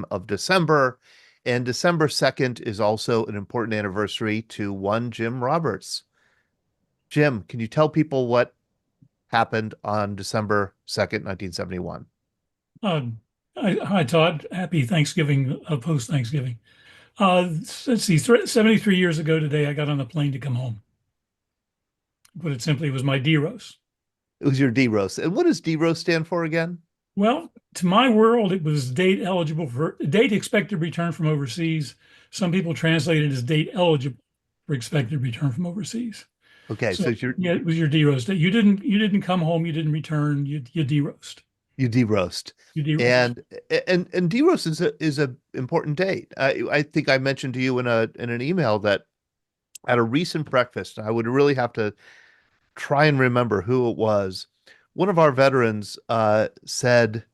of December. And December 2nd is also an important anniversary to one Jim Roberts. Jim, can you tell people what happened on December 2nd, 1971? Uh, Hi, Todd. Happy Thanksgiving, post-Thanksgiving. Let's see, 73 years ago today, I got on a plane to come home. Put it simply, it was my DEROS. It was your DEROS. And what does DEROS stand for again? Well, to my world, it was date expected return from overseas. Some people translate it as date eligible for expected return from overseas. Okay, so So it's your yeah, it was your DEROS date. You didn't come home, you didn't return, you DEROSed. you DEROSed. You DEROSed. And DEROS is a important date. I think I mentioned to you in an email that at a recent breakfast, I would really have to try and remember who it was. One of our veterans said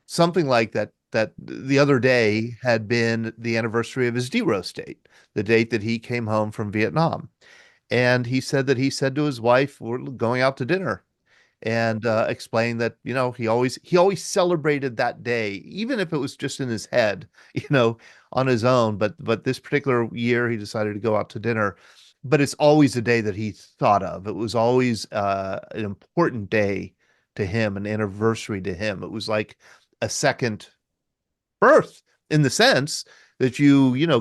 something like that the other day had been the anniversary of his DEROS date, the date that he came home from Vietnam. And he said that he said to his wife, "We're going out to dinner," and explained that he always celebrated that day, even if it was just in his head, you know, on his own. But this particular year, he decided to go out to dinner. But it's always a day that he thought of. It was always an important day to him, an anniversary to him. It was like a second birth in the sense that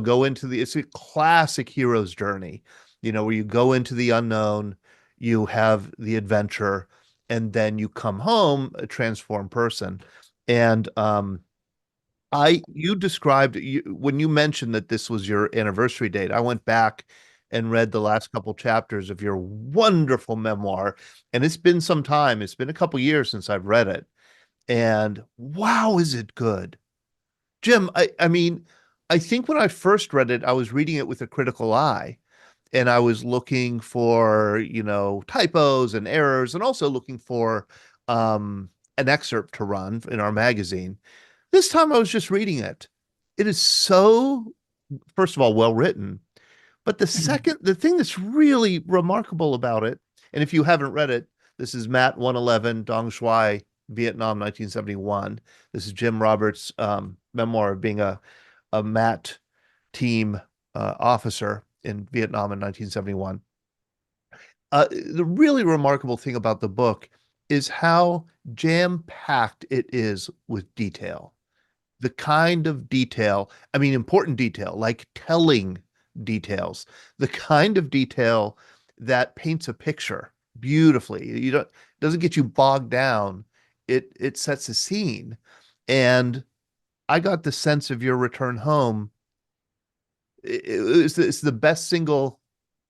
go into it's a classic hero's journey, where you go into the unknown, you have the adventure, and then you come home a transformed person. And you described when you mentioned that this was your anniversary date. I went back and read the last couple chapters of your wonderful memoir, and it's been some time. It's been a couple years since I've read it, and wow, is it good. Jim, I mean, I think when I first read it, I was reading it with a critical eye, and I was looking for, typos and errors, and also looking for an excerpt to run in our magazine. This time I was just reading it. It is so, first of all, well written. But the thing that's really remarkable about it, and if you haven't read it, this is Matt 111, Dong Xuai, Vietnam, 1971. This is Jim Roberts' memoir of being a MAT team officer in Vietnam in 1971. The really remarkable thing about the book is how jam-packed it is with detail. The kind of detail, I mean, important detail, like telling details, the kind of detail that paints a picture beautifully. Doesn't get you bogged down. It sets a scene. And I got the sense of your return home. It's the best single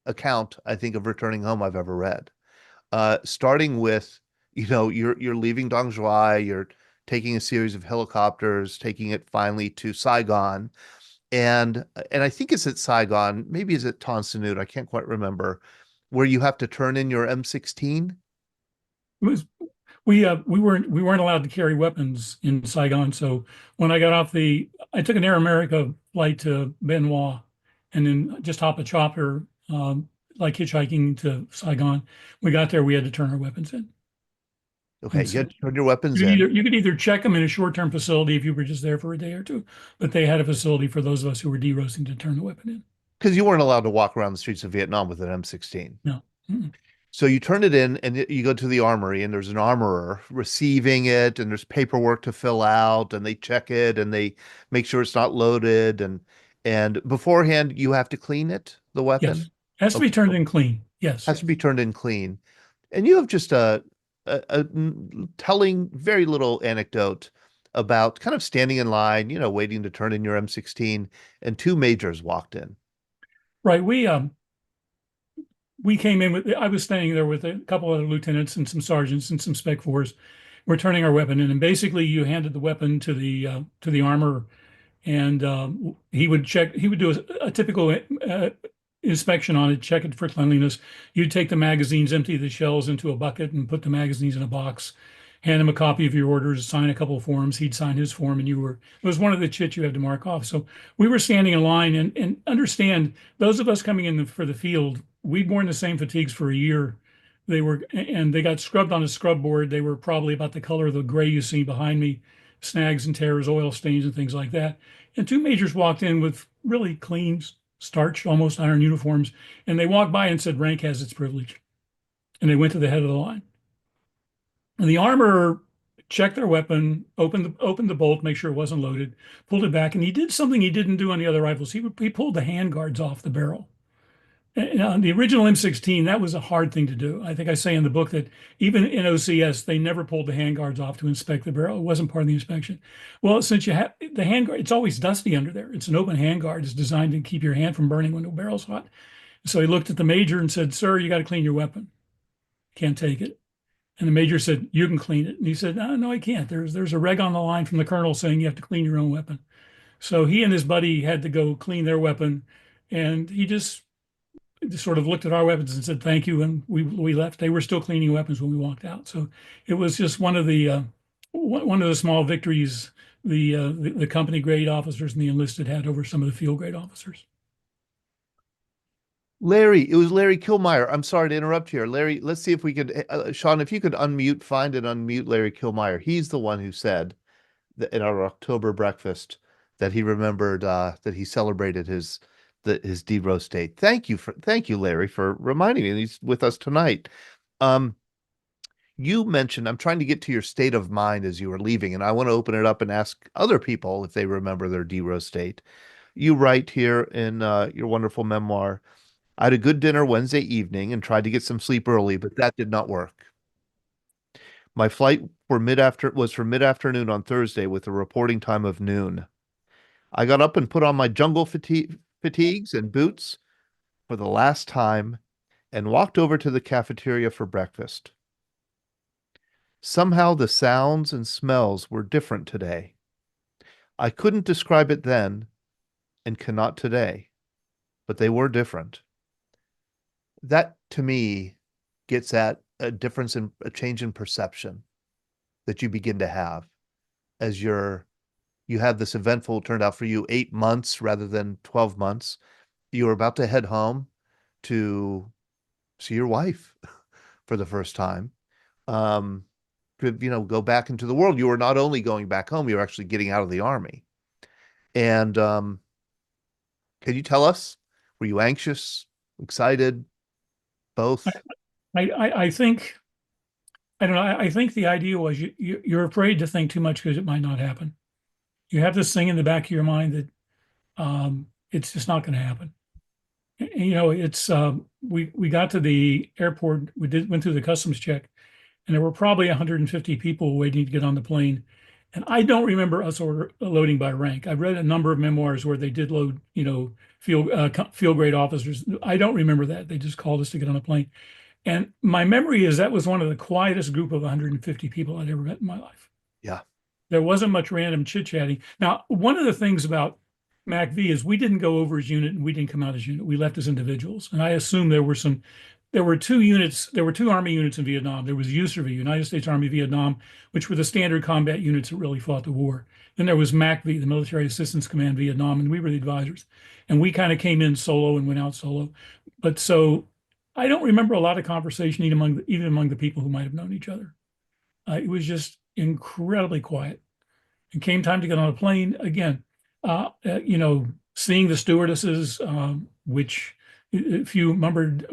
account, I think, of returning home I've ever read. Starting with, you're leaving Dong Xuai, you're taking a series of helicopters, taking it finally to Saigon. And I think it's at Saigon, maybe it's at Ton Sanut, I can't quite remember, where you have to turn in your M16. It was we weren't allowed to carry weapons in Saigon. So when I took an Air America flight to Benoit, and then just hop a chopper, like hitchhiking to Saigon. We got there, we had to turn our weapons in, Okay, and you so had to turn your weapons in you could either check them in a short-term facility if you were just there for a day or two, but they had a facility for those of us who were derosing to turn the weapon in. because you weren't allowed to walk around the streets of Vietnam with an M16. No. Mm-mm. So you turn it in and you go to the armory, and there's an armorer receiving it, and there's paperwork to fill out, and they check it and they make sure it's not loaded, and beforehand you have to clean it, the weapon. Yes. Has to be Okay. turned in clean. Yes, Has to be yes. turned in clean. And you have just a telling very little anecdote about kind of standing in line, waiting to turn in your M16, and two majors walked in. Right. We came in with, I was standing there with a couple of lieutenants and some sergeants and some spec fours. We're turning our weapon in, and basically you handed the weapon to the armor, and he would check. He would do a typical inspection on it, check it for cleanliness. You'd take the magazines, empty the shells into a bucket, and put the magazines in a box. Hand him a copy of your orders, sign a couple of forms. He'd sign his form, and it was one of the chits you had to mark off. So we were standing in line, and understand those of us coming in for the field, we'd worn the same fatigues for a year. And they got scrubbed on a scrub board. They were probably about the color of the gray you see behind me. snags and tears, oil stains, and things like that. And two majors walked in with really clean, starched, almost iron uniforms, and they walked by and said, "Rank has its privilege." And they went to the head of the line. And the armorer checked their weapon, opened the bolt, make sure it wasn't loaded, pulled it back, and he did something he didn't do on the other rifles. He pulled the hand guards off the barrel. And on the original M16, that was a hard thing to do. I think I say in the book that even in OCS, they never pulled the handguards off to inspect the barrel. It wasn't part of the inspection. Well, since you have the handguard, it's always dusty under there. It's an open handguard. It's designed to keep your hand from burning when the barrel's hot. So he looked at the major and said, "Sir, you got to clean your weapon. Can't take it." And the major said, "You can clean it." And he said, "No, no, I can't. There's a reg on the line from the colonel saying you have to clean your own weapon." So he and his buddy had to go clean their weapon, and he just sort of looked at our weapons and said thank you, and we left. They were still cleaning weapons when we walked out. So it was just one of the small victories the company grade officers and the enlisted had over some of the field grade officers. Larry, it was Larry Kilmeyer. I'm sorry to interrupt here. Larry, let's see if we could, Sean, if you could find and unmute Larry Kilmeyer. He's the one who said that in our October breakfast that he remembered that he celebrated his DEROS date. Thank you, Larry, for reminding me. He's with us tonight. You mentioned, I'm trying to get to your state of mind as you were leaving, and I want to open it up and ask other people if they remember their DEROS date. You write here in your wonderful memoir, "I had a good dinner Wednesday evening and tried to get some sleep early, but that did not work. My flight was for mid-afternoon on Thursday with a reporting time of noon. I got up and put on my jungle fatigues and boots for the last time and walked over to the cafeteria for breakfast. Somehow the sounds and smells were different today. I couldn't describe it then and cannot today, but they were different." That to me gets at a change in perception that you begin to have as you have this eventful, turned out for you 8 months rather than 12 months. You were about to head home to see your wife for the first time. Go back into the world. You were not only going back home, you were actually getting out of the army. And can you tell us, were you anxious, excited, both? I think I don't know. I think the idea was you're afraid to think too much because it might not happen. You have this thing in the back of your mind that it's just not going to happen. And, it's we got to the airport. Went through the customs check, and there were probably 150 people waiting to get on the plane. And I don't remember us loading by rank. I've read a number of memoirs where they did load, field grade officers. I don't remember that. They just called us to get on a plane. And my memory is that was one of the quietest group of 150 people I'd ever met in my life. Yeah. There wasn't much random chit-chatting. Now, one of the things about MACV is we didn't go over as unit and we didn't come out as unit. We left as individuals. And I assume there were two Army units in Vietnam. There was USARV, United States Army Vietnam, which were the standard combat units that really fought the war. Then there was MACV, the Military Assistance Command Vietnam, and we were the advisors. And we kind of came in solo and went out solo. But so I don't remember a lot of conversation even among the people who might have known each other. It was just incredibly quiet. It came time to get on a plane again. Seeing the stewardesses, which a few murmured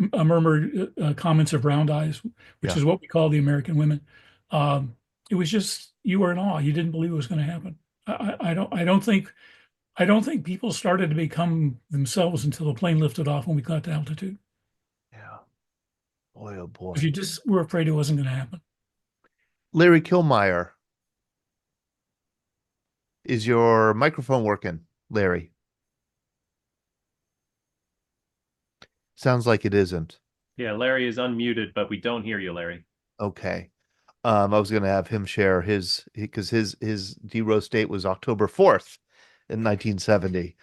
comments of round eyes, which Yeah. is what we call the American women. It was just you were in awe. You didn't believe it was going to happen. I don't think people started to become themselves until the plane lifted off when we got to altitude. Yeah. Boy, oh boy. Because you just were afraid it wasn't going to happen. Larry Kilmeyer, is your microphone working, Larry? Sounds like it isn't. Yeah, Larry is unmuted, but we don't hear you, Larry. Okay. I was going to have him share because his DEROS date was October 4th in 1970.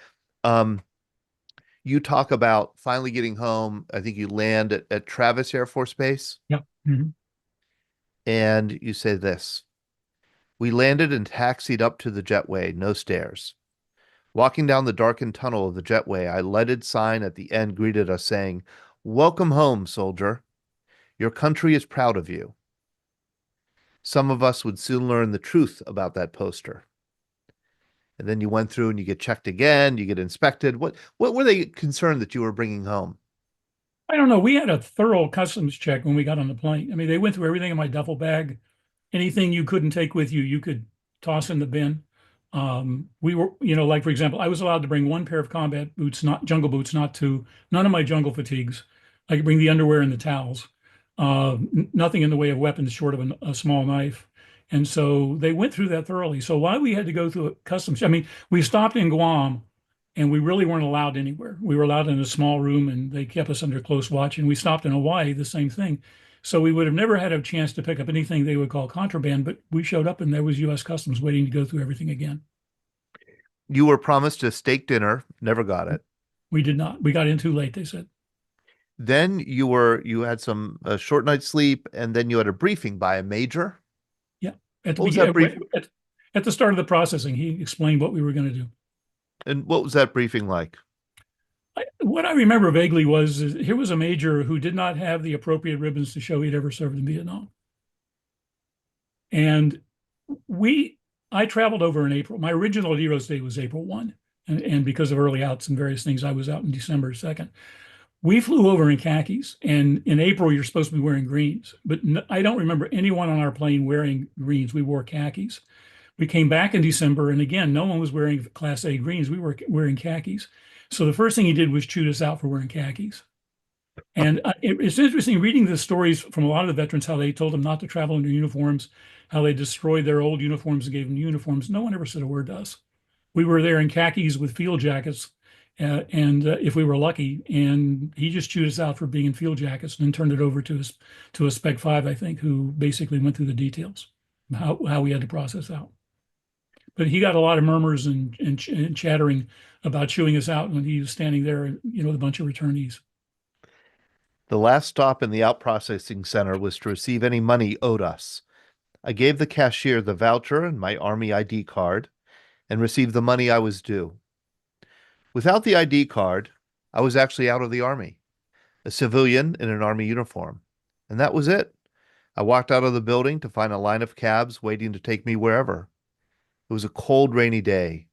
You talk about finally getting home. I think you land at Travis Air Force Base. Yeah. Mm-hmm. And you say this: "We landed and taxied up to the jetway, no stairs. Walking down the darkened tunnel of the jetway, a lighted sign at the end greeted us saying, 'Welcome home, soldier. Your country is proud of you.' Some of us would soon learn the truth about that poster. And then you went through and you get checked again, you get inspected. What were they concerned that you were bringing home? I don't know. We had a thorough customs check when we got on the plane. I mean, they went through everything in my duffel bag. Anything you couldn't take with you, you could toss in the bin. We were, like for example, I was allowed to bring one pair of combat boots, not jungle boots, not two, none of my jungle fatigues. I could bring the underwear and the towels. Nothing in the way of weapons short of a small knife. And so they went through that thoroughly. So why we had to go through a customs, I mean, we stopped in Guam and we really weren't allowed anywhere. We were allowed in a small room and they kept us under close watch. And we stopped in Hawaii, the same thing. So we would have never had a chance to pick up anything they would call contraband, but we showed up and there was U.S. Customs waiting to go through everything again. You were promised a steak dinner, never got it. We did not. We got in too late, they said. Then you had some a short night's sleep, and then you had a briefing by a major. Yeah. At the What was that beginning, briefing? at the start of the processing, he explained what we were going to do. And what was that briefing like? What I remember vaguely was here was a major who did not have the appropriate ribbons to show he'd ever served in Vietnam. And I traveled over in April. My original DEROS day was April 1. And because of early outs and various things, I was out in December 2nd. We flew over in khakis, and in April, you're supposed to be wearing greens. But I don't remember anyone on our plane wearing greens. We wore khakis. We came back in December, and again, no one was wearing Class A greens. We were wearing khakis. So the first thing he did was chewed us out for wearing khakis. And it's interesting reading the stories from a lot of the veterans, how they told them not to travel in their uniforms, how they destroyed their old uniforms and gave them new uniforms. No one ever said a word to us. We were there in khakis with field jackets, and if we were lucky, and he just chewed us out for being in field jackets and then turned it over to a Spec 5, I think, who basically went through the details, how we had to process out. But he got a lot of murmurs and chattering about chewing us out when he was standing there, with a bunch of returnees. The last stop in the out processing center was to receive any money owed us. I gave the cashier the voucher and my Army ID card and received the money I was due. Without the ID card, I was actually out of the Army, a civilian in an Army uniform. And that was it. I walked out of the building to find a line of cabs waiting to take me wherever. It was a cold, rainy day,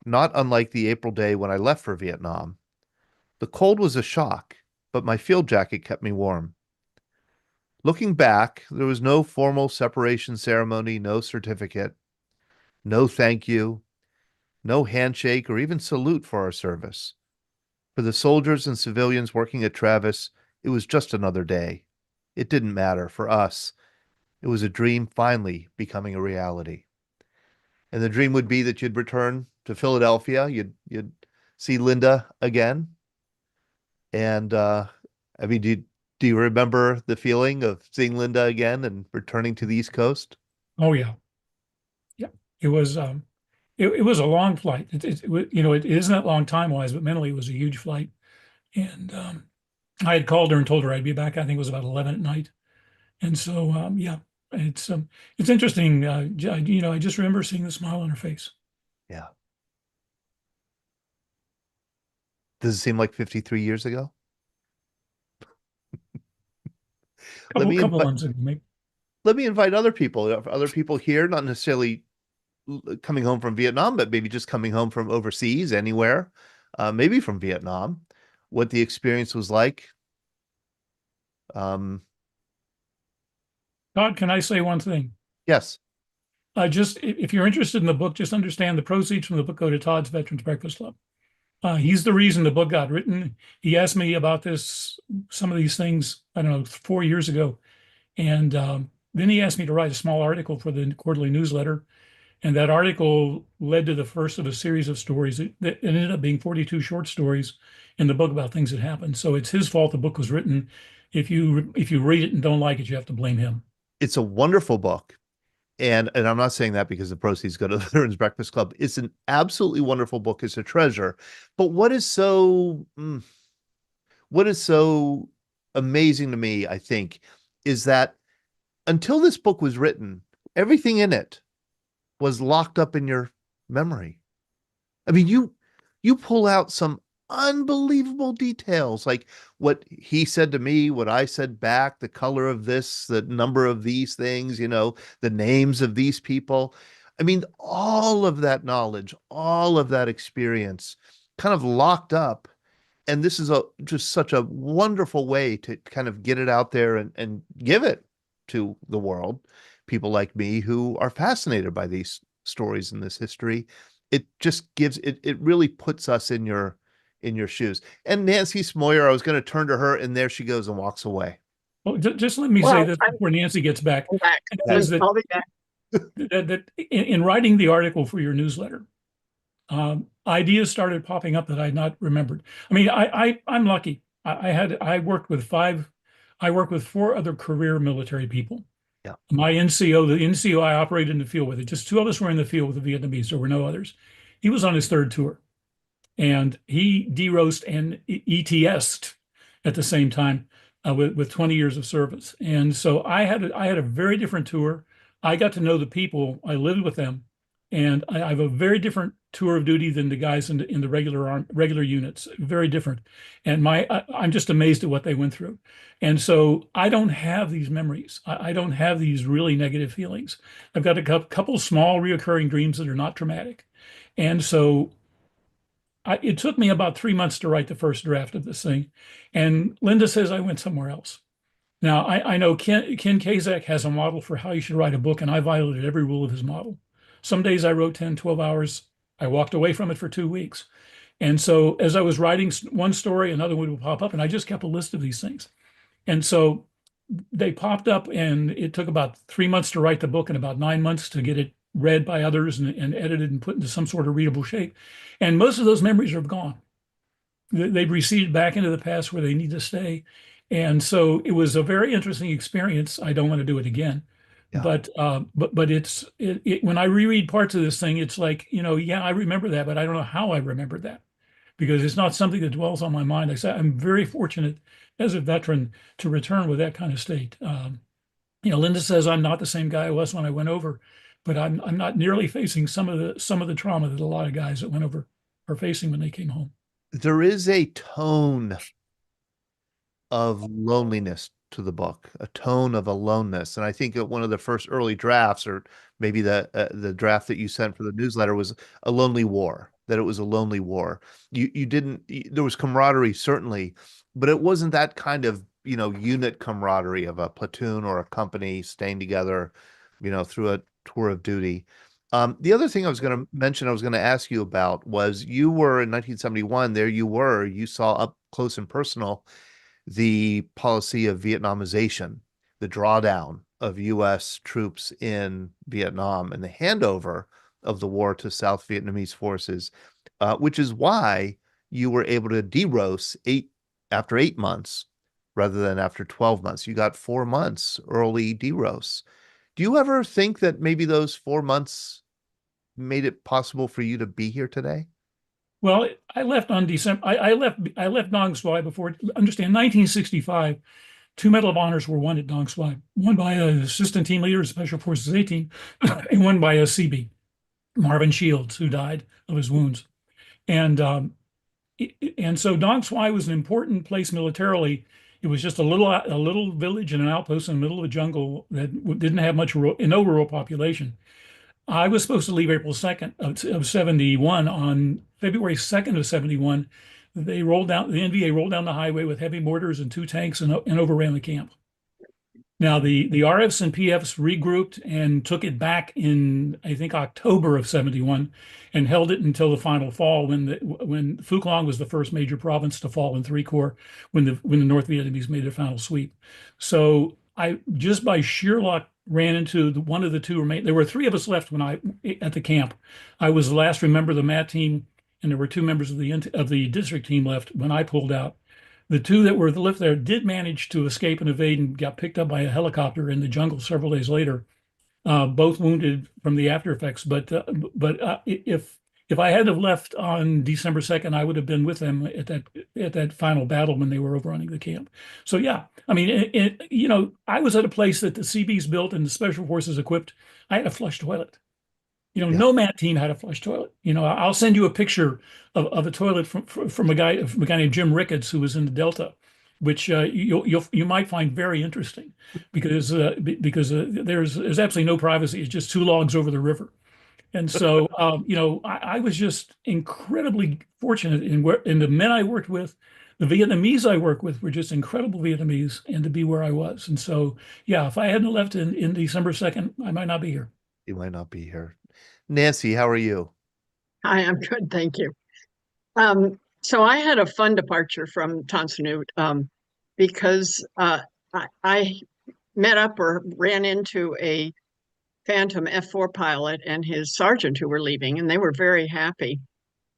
not unlike the April day when I left for Vietnam. The cold was a shock, but my field jacket kept me warm. Looking back, there was no formal separation ceremony, no certificate, no thank you, no handshake or even salute for our service. For the soldiers and civilians working at Travis, it was just another day. It didn't matter for us. It was a dream finally becoming a reality. And the dream would be that you'd return to Philadelphia, you'd see Linda again. And I mean, do you remember the feeling of seeing Linda again and returning to the East Coast? Oh yeah, yeah. It was it was a long flight. It isn't that long time wise, but mentally it was a huge flight. And I had called her and told her I'd be back. I think it was about 11 at night. And so yeah, it's interesting. I just remember seeing the smile on her face. Yeah. Does it seem like 53 years ago? Let me Couple invite, months ago, maybe. let me invite other people here, not necessarily coming home from Vietnam, but maybe just coming home from overseas, anywhere, maybe from Vietnam, what the experience was like. Todd, can I say one thing? Yes, If you're interested in the book, just understand the proceeds from the book go to Todd's Veterans Breakfast Club. He's the reason the book got written. He asked me about some of these things, I don't know, 4 years ago. And then he asked me to write a small article for the quarterly newsletter. And that article led to the first of a series of stories. It ended up being 42 short stories in the book about things that happened. So it's his fault the book was written. If you read it and don't like it, you have to blame him. it's a wonderful book. And I'm not saying that because the proceeds go to the Veterans Breakfast Club. It's an absolutely wonderful book. It's a treasure. But what is so amazing to me, I think, is that until this book was written, everything in it was locked up in your memory. I mean, you pull out some unbelievable details, like what he said to me, what I said back, the color of this, the number of these things, the names of these people. I mean, all of that knowledge, all of that experience kind of locked up. And this is just such a wonderful way to kind of get it out there and give it to the world. People like me who are fascinated by these stories and this history. It just it really puts us in your shoes. And Nancy Smoyer, I was going to turn to her, and there she goes and walks away. Well, just let me say this before Nancy gets back. back. Is I'll be back. that in writing the article for your newsletter, ideas started popping up that I had not remembered. I mean, I'm lucky. I worked with four other career military people. Yeah. My NCO, the NCO I operated in the field with, it just two of us were in the field with the Vietnamese. There were no others. He was on his third tour, and he DEROSed and ETS'd at the same time with 20 years of service. And so I had a very different tour. I got to know the people. I lived with them, and I have a very different tour of duty than the guys in the regular units. Very different, and I'm just amazed at what they went through. And so I don't have these memories. I don't have these really negative feelings. I've got a couple small reoccurring dreams that are not traumatic, and so it took me about 3 months to write the first draft of this thing. And Linda says I went somewhere else. Now, I know Ken Kazak has a model for how you should write a book, and I violated every rule of his model. Some days I wrote 10, 12 hours. I walked away from it for 2 weeks. And so as I was writing one story, another one would pop up, and I just kept a list of these things. And so they popped up, and it took about 3 months to write the book and about 9 months to get it read by others and edited and put into some sort of readable shape. And most of those memories are gone. They've receded back into the past where they need to stay. And so it was a very interesting experience. I don't want to do it again. Yeah. But when I reread parts of this thing, it's like, yeah, I remember that, but I don't know how I remembered that, because it's not something that dwells on my mind. I'm very fortunate as a veteran to return with that kind of state. Linda says I'm not the same guy I was when I went over, but I'm not nearly facing some of the trauma that a lot of guys that went over are facing when they came home. There is a tone of loneliness to the book, a tone of aloneness. And I think that one of the first early drafts, or maybe the draft that you sent for the newsletter, was a lonely war, that it was a lonely war. There was camaraderie, certainly, but it wasn't that kind of, unit camaraderie of a platoon or a company staying together, through a tour of duty. The other thing I was going to ask you about was, you were in 1971, you saw up close and personal the policy of Vietnamization, the drawdown of U.S. troops in Vietnam and the handover of the war to South Vietnamese forces, which is why you were able to DEROS after 8 months rather than after 12 months. You got 4 months early DEROS. Do you ever think that maybe those 4 months made it possible for you to be here today? Well, I left on December. I left Nong Xoai before. Understand, 1965, 2 Medal of Honors were won at Nong Xoai. One by an assistant team leader of Special Forces 18, and one by a CB, Marvin Shields, who died of his wounds. And so Nong Xoai was an important place militarily. It was just a little village and an outpost in the middle of the jungle that didn't have no rural population. I was supposed to leave April 2nd of 71. On February 2nd of 71, the NVA rolled down the highway with heavy mortars and 2 tanks and overran the camp. Now, the RFs and PFs regrouped and took it back in, I think, October of 71, and held it until the final fall, when Phu Quoc was the first major province to fall in 3 Corps, when the North Vietnamese made their final sweep. So I, just by sheer luck, ran into one of the two remain. There were 3 of us left at the camp. I was the last member of the MAT team, and there were 2 members of the district team left when I pulled out. The 2 that were left there did manage to escape and evade, and got picked up by a helicopter in the jungle several days later, both wounded from the after effects. But if I had have left on December 2nd, I would have been with them at that final battle when they were overrunning the camp. So yeah, I mean, I was at a place that the CBs built and the Special Forces equipped. I had a flush toilet. Yeah. No mat team had a flush toilet. I'll send you a picture of a toilet from a guy named Jim Ricketts who was in the Delta, which you might find very interesting because there's absolutely no privacy. It's just two logs over the river. And so, I was just incredibly fortunate in the men I worked with, the Vietnamese I worked with were just incredible Vietnamese, and to be where I was. And so, yeah, if I hadn't left in December 2nd, I might not be here. You might not be here. Nancy, how are you? Hi, I'm good, thank you. So I had a fun departure from Tonsanute because I met up or ran into a Phantom F4 pilot and his sergeant who were leaving, and they were very happy.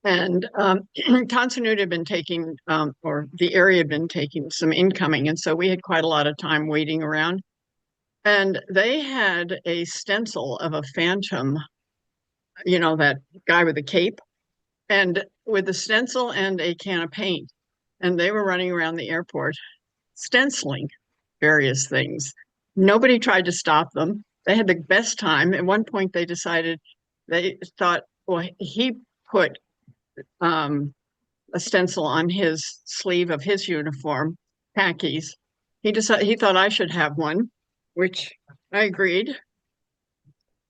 And Tonsanute had been taking, or the area had been taking some incoming, and so we had quite a lot of time waiting around. And they had a stencil of a Phantom, that guy with the cape, and with a stencil and a can of paint. And they were running around the airport stenciling various things. Nobody tried to stop them. They had the best time. At one point, they thought, well, he put a stencil on his sleeve of his uniform, khakis. He thought I should have one, which I agreed.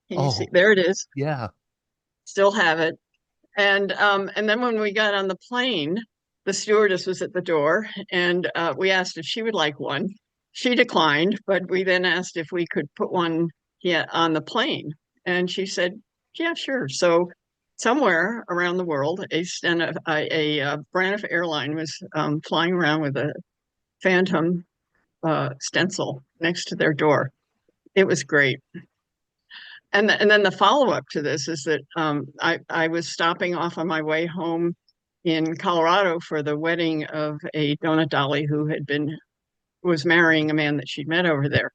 Can you see? There it is. Yeah. Still have it. And then when we got on the plane, the stewardess was at the door, and we asked if she would like one. She declined, but we then asked if we could put one on the plane, and she said, "Yeah, sure." So somewhere around the world, a Braniff airline was flying around with a Phantom stencil next to their door. It was great. And then the follow-up to this is that I was stopping off on my way home in Colorado for the wedding of a donut dolly who was marrying a man that she'd met over there.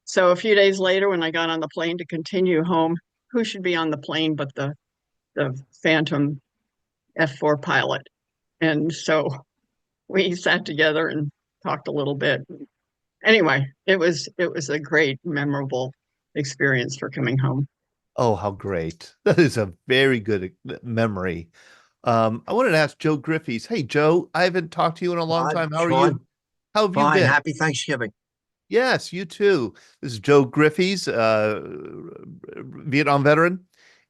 So a few days later, when I got on the plane to continue home, who should be on the plane but the Phantom F4 pilot? And so we sat together and talked a little bit. Anyway, it was a great, memorable experience for coming home. Oh, how great. That is a very good memory. I wanted to ask Joe Griffiths. Hey, Joe, I haven't talked to you in a long time. How are you? How have you Fine. been? Happy Thanksgiving. Yes, you too. This is Joe Griffiths, Vietnam veteran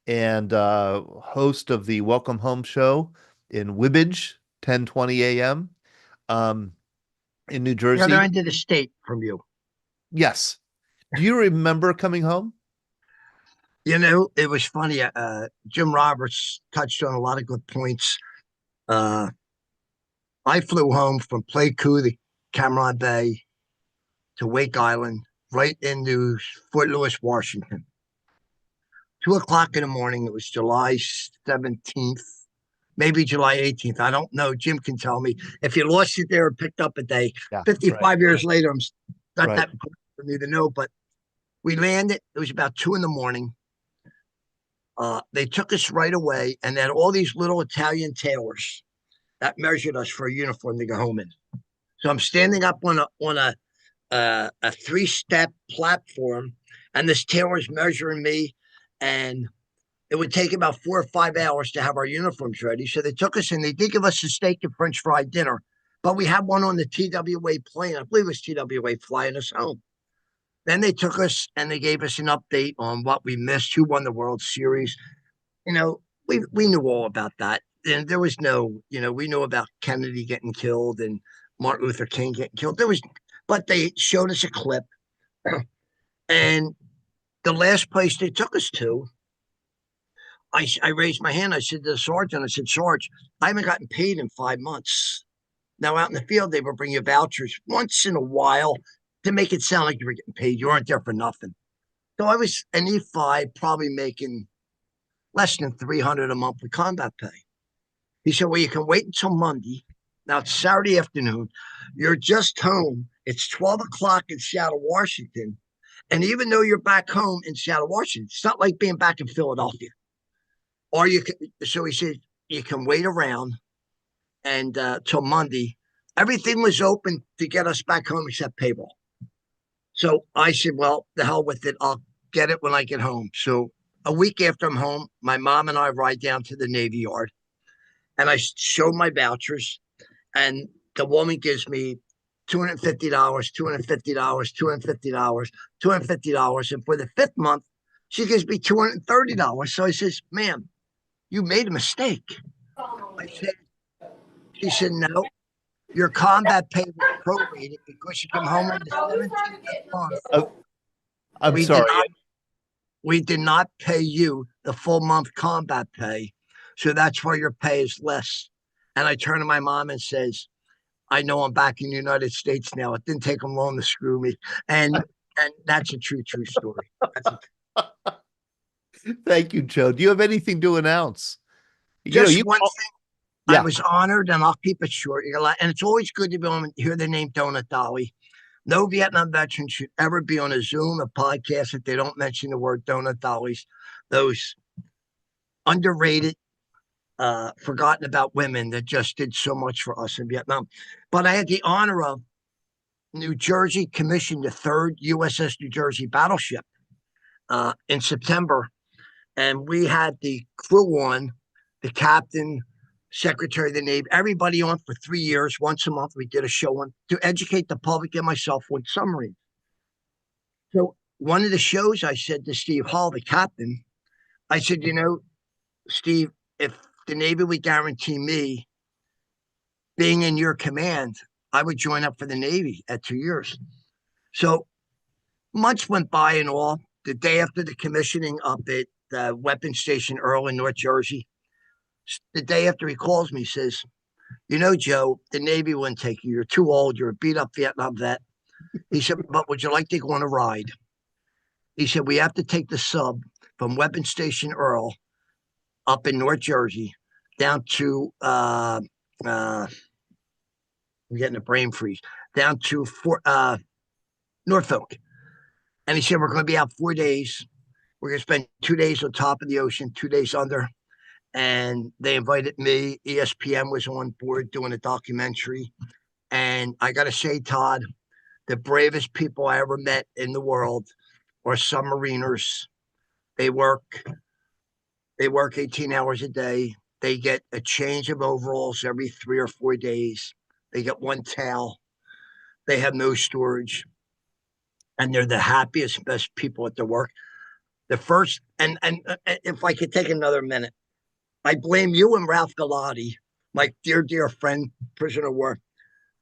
and host of the Welcome Home show in Wibbage, 10:20 a.m. In New The Jersey. other end of the state from you. Yes. Do you remember coming home? It was funny. Jim Roberts touched on a lot of good points. I flew home from Pleiku to Cameron Bay to Wake Island, right into Fort Lewis, Washington. 2:00 in the morning. It was July 17th, maybe July 18th. I don't know. Jim can tell me. If you lost it there and picked up a day, Yeah, 55 years later, I'm not Right. that important for me to know, but we landed. It was about 2 a.m. They took us right away, and then all these little Italian tailors that measured us for a uniform to go home in. So I'm standing up on a 3-step platform, and this tailor's measuring me, and it would take about 4 or 5 hours to have our uniforms ready. So they took us in. They did give us a steak and French fry dinner, but we had one on the TWA plane. I believe it was TWA flying us home. Then they took us and they gave us an update on what we missed, who won the World Series. We knew all about that. And there was we knew about Kennedy getting killed and Martin Luther King getting killed. But they showed us a clip. And the last place they took us to, I raised my hand. I said to the sergeant, Sarge, I haven't gotten paid in 5 months. Now, out in the field, they would bring you vouchers once in a while to make it sound like you were getting paid. You weren't there for nothing. So I was an E5, probably making less than $300 a month with combat pay. He said, well, you can wait until Monday. Now, it's Saturday afternoon. You're just home. It's 12:00 in Seattle, Washington. And even though you're back home in Seattle, Washington, it's not like being back in Philadelphia. So he said, you can wait around and till Monday. Everything was open to get us back home except payroll. So I said, well, the hell with it. I'll get it when I get home. So a week after I'm home, my mom and I ride down to the Navy Yard, and I show my vouchers, and the woman gives me $250, $250, $250, $250, and for the fifth month, she gives me $230. So I says, "Ma'am, you made a mistake." I said, she said, "No, your combat pay was prorated because you came home on the 17th of the month. I'm We sorry. did not pay you the full month combat pay. So that's why your pay is less." And I turn to my mom and says, "I know I'm back in the United States now. It didn't take them long to screw me." And that's a true story. Thank you, Joe. Do you have anything to announce? Just You one call- thing. I Yeah. was honored, and I'll keep it short. And it's always good to be on, hear the name Donut Dolly. No Vietnam veteran should ever be on a Zoom, a podcast, if they don't mention the word Donut Dollies. Those underrated, forgotten about women that just did so much for us in Vietnam. But I had the honor of New Jersey commissioned the third USS New Jersey battleship in September. And we had the crew on, the captain, secretary of the Navy, everybody on for 3 years. Once a month, we did a show on to educate the public and myself on submarines. So one of the shows, I said to Steve Hall, the captain, I said, Steve, if the Navy would guarantee me being in your command, I would join up for the Navy at 2 years. So months went by and all. The day after the commissioning up at the Weapons Station Earl in North Jersey, the day after he calls me, he says, Joe, the Navy wouldn't take you. You're too old. You're a beat up Vietnam vet. He said, but would you like to go on a ride? He said, we have to take the sub from Weapons Station Earl up in North Jersey down to, I'm getting a brain freeze, down to Norfolk. And he said, we're going to be out 4 days. We're going to spend 2 days on top of the ocean, 2 days under. And they invited me. ESPN was on board doing a documentary. And I got to say, Todd, the bravest people I ever met in the world are submariners. They work 18 hours a day. They get a change of overalls every 3 or 4 days. They get one towel. They have no storage. And they're the happiest, best people at their work. The first, and if I could take another minute, I blame you and Ralph Galati, my dear friend, prisoner of war.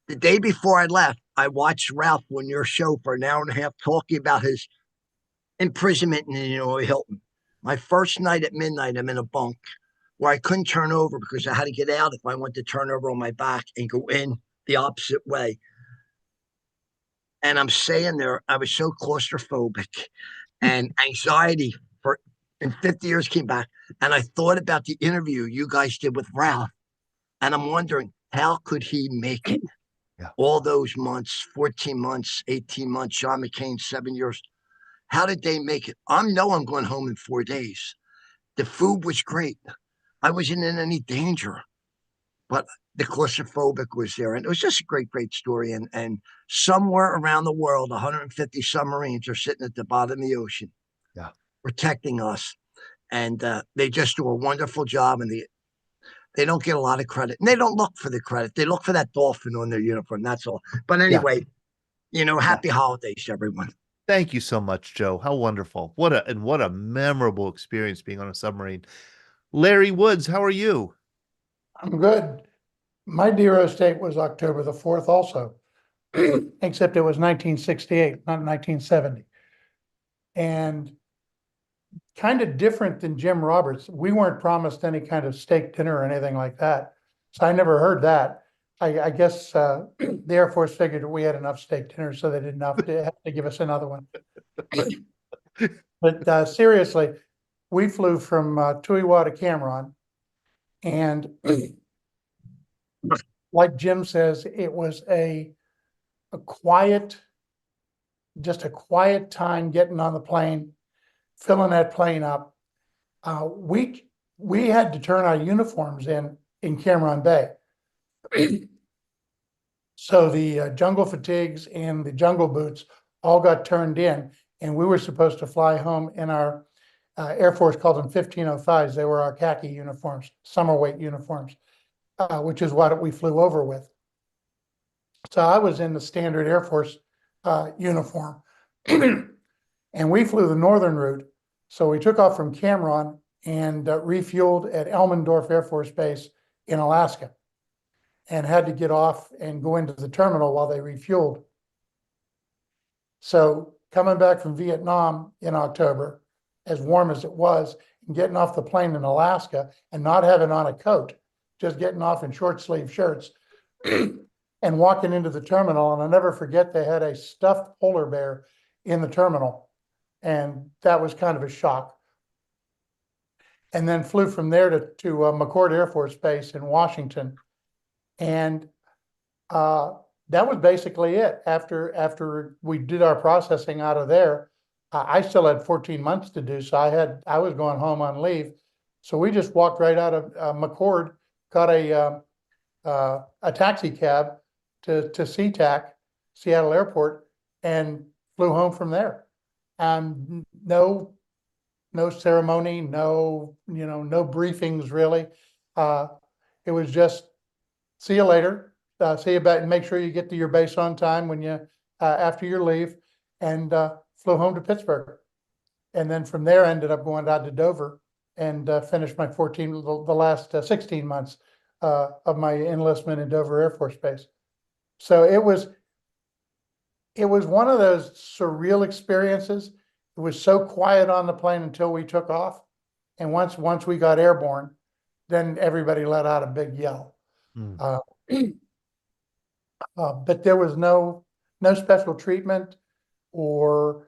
The day before I left, I watched Ralph on your show for an hour and a half talking about his imprisonment in Hilton. My first night at midnight, I'm in a bunk where I couldn't turn over because I had to get out if I wanted to turn over on my back and go in the opposite way. And I'm saying there, I was so claustrophobic and anxiety in 50 years came back. And I thought about the interview you guys did with Ralph. And I'm wondering, how could he make it? Yeah. All those months, 14 months, 18 months, John McCain, 7 years. How did they make it? I'm going home in 4 days. The food was great. I wasn't in any danger, but the claustrophobic was there. And it was just a great story. And somewhere around the world, 150 submarines are sitting at the bottom of the ocean, protecting us. And they just do a wonderful job. And they don't get a lot of credit. And they don't look for the credit. They look for that dolphin on their uniform. That's all. But anyway, happy holidays, everyone. Thank you so much, Joe. How wonderful. What a memorable experience being on a submarine. Larry Woods, how are you? I'm good. My DEROS date was October the 4th also, except it was 1968, not 1970. And kind of different than Jim Roberts. We weren't promised any kind of steak dinner or anything like that. So I never heard that. I guess the Air Force figured we had enough steak dinners, so they didn't have to give us another one. But seriously, we flew from Tuiwa to Cameron. And like Jim says, it was a quiet time getting on the plane, filling that plane up. We had to turn our uniforms in Cameron Bay. So the jungle fatigues and the jungle boots all got turned in, and we were supposed to fly home in our Air Force called them 1505s. They were our khaki uniforms, summer weight uniforms, which is what we flew over with. So I was in the standard Air Force uniform, and we flew the northern route. So we took off from Cameron and refueled at Elmendorf Air Force Base in Alaska, and had to get off and go into the terminal while they refueled. So coming back from Vietnam in October, as warm as it was, and getting off the plane in Alaska and not having on a coat, just getting off in short sleeve shirts and walking into the terminal. And I'll never forget, they had a stuffed polar bear in the terminal. And that was kind of a shock. And then flew from there to McCord Air Force Base in Washington. And that was basically it. After we did our processing out of there, I still had 14 months to do. So I was going home on leave. So we just walked right out of McCord, got a taxi cab to SeaTac, Seattle Airport, and flew home from there. And no ceremony, no briefings really. It was just, see you later. See you back, and make sure you get to your base on time when you after your leave, and flew home to Pittsburgh. And then from there, I ended up going out to Dover and finished my the last 16 months of my enlistment in Dover Air Force Base. So it was one of those surreal experiences. It was so quiet on the plane until we took off. And once we got airborne, then everybody let out a big yell. But there was no special treatment, or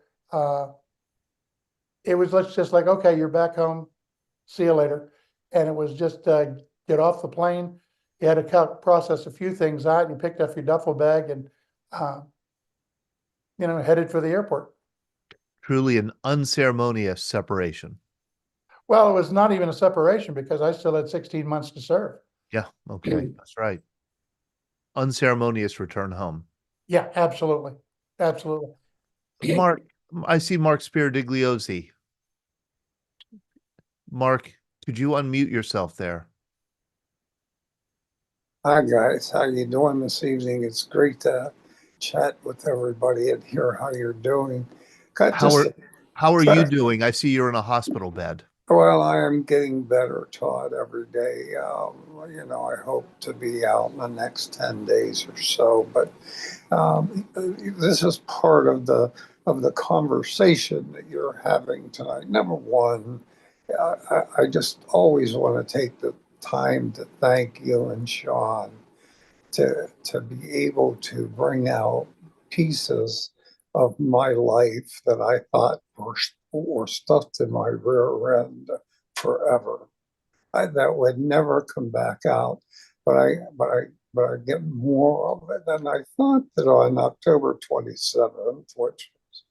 it was just like, okay, you're back home, see you later. And it was just get off the plane. You had to process a few things out. You picked up your duffel bag and headed for the airport. Truly an unceremonious separation. Well, it was not even a separation because I still had 16 months to serve. Yeah, okay, that's right. Unceremonious return home. Yeah, absolutely. Absolutely. Mark, I see Mark Spiradigliosi. Mark, could you unmute yourself there? Hi guys, how you doing this evening? It's great to chat with everybody and hear how you're doing. How are you doing? I see you're in a hospital bed. Well, I am getting better, Todd, every day. I hope to be out in the next 10 days or so. But this is part of the conversation that you're having tonight. Number one, I just always want to take the time to thank you and Sean to be able to bring out pieces of my life that I thought were stuffed in my rear end forever. That would never come back out, but I get more of it. And I thought that on October 27th, which was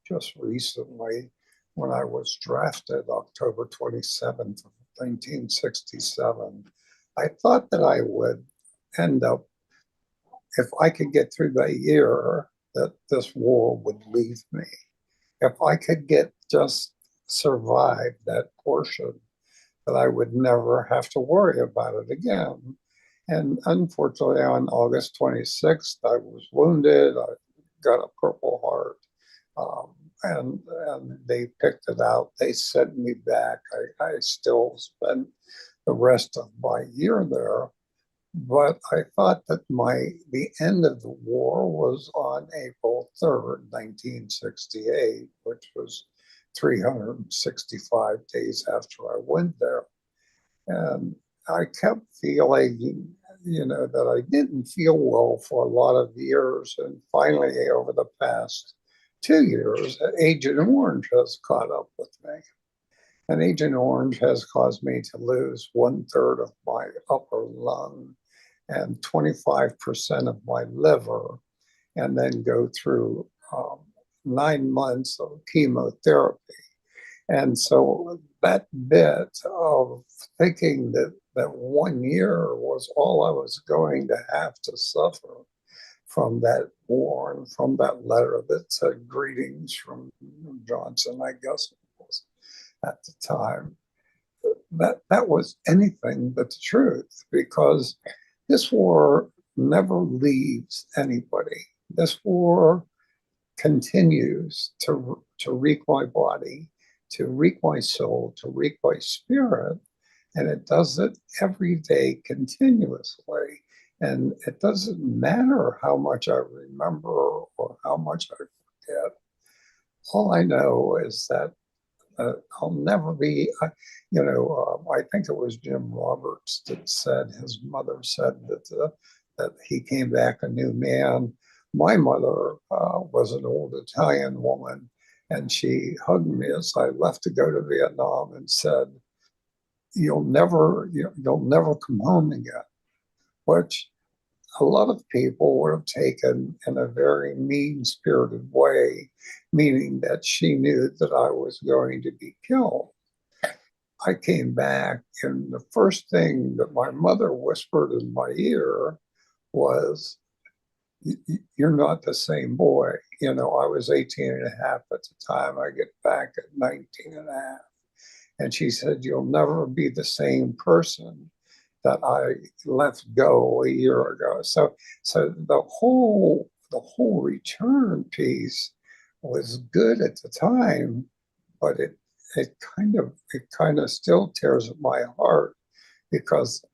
just recently, when I was drafted, October 27th of 1967, I thought that I would end up, if I could get through the year, that this war would leave me. If I could just survive that portion, that I would never have to worry about it again. And unfortunately, on August 26th, I was wounded. I got a Purple Heart, and they picked it out. They sent me back. I still spent the rest of my year there. But I thought that the end of the war was on April 3rd, 1968, which was 365 days after I went there. And I kept feeling, that I didn't feel well for a lot of years. And finally, over the past 2 years, Agent Orange has caught up with me. And Agent Orange has caused me to lose 1/3 of my upper lung and 25% of my liver, and then go through 9 months of chemotherapy. And so that bit of thinking that 1 year was all I was going to have to suffer from that war and from that letter that said greetings from Johnson, I guess it was. at the time. That was anything but the truth, because this war never leaves anybody. This war continues to wreak my body, to wreak my soul, to wreak my spirit, and it does it every day continuously. And it doesn't matter how much I remember or how much I forget. All I know is that I'll never be, I think it was Jim Roberts that said, his mother said that he came back a new man. My mother was an old Italian woman, and she hugged me as I left to go to Vietnam and said, you'll never come home again, which a lot of people would have taken in a very mean-spirited way, meaning that she knew that I was going to be killed. I came back, and the first thing that my mother whispered in my ear was, you're not the same boy. I was 18 and a half at the time. I get back at 19 and a half. And she said, you'll never be the same person that I let go a year ago. So the whole return piece was good at the time, but it kind of still tears at my heart, because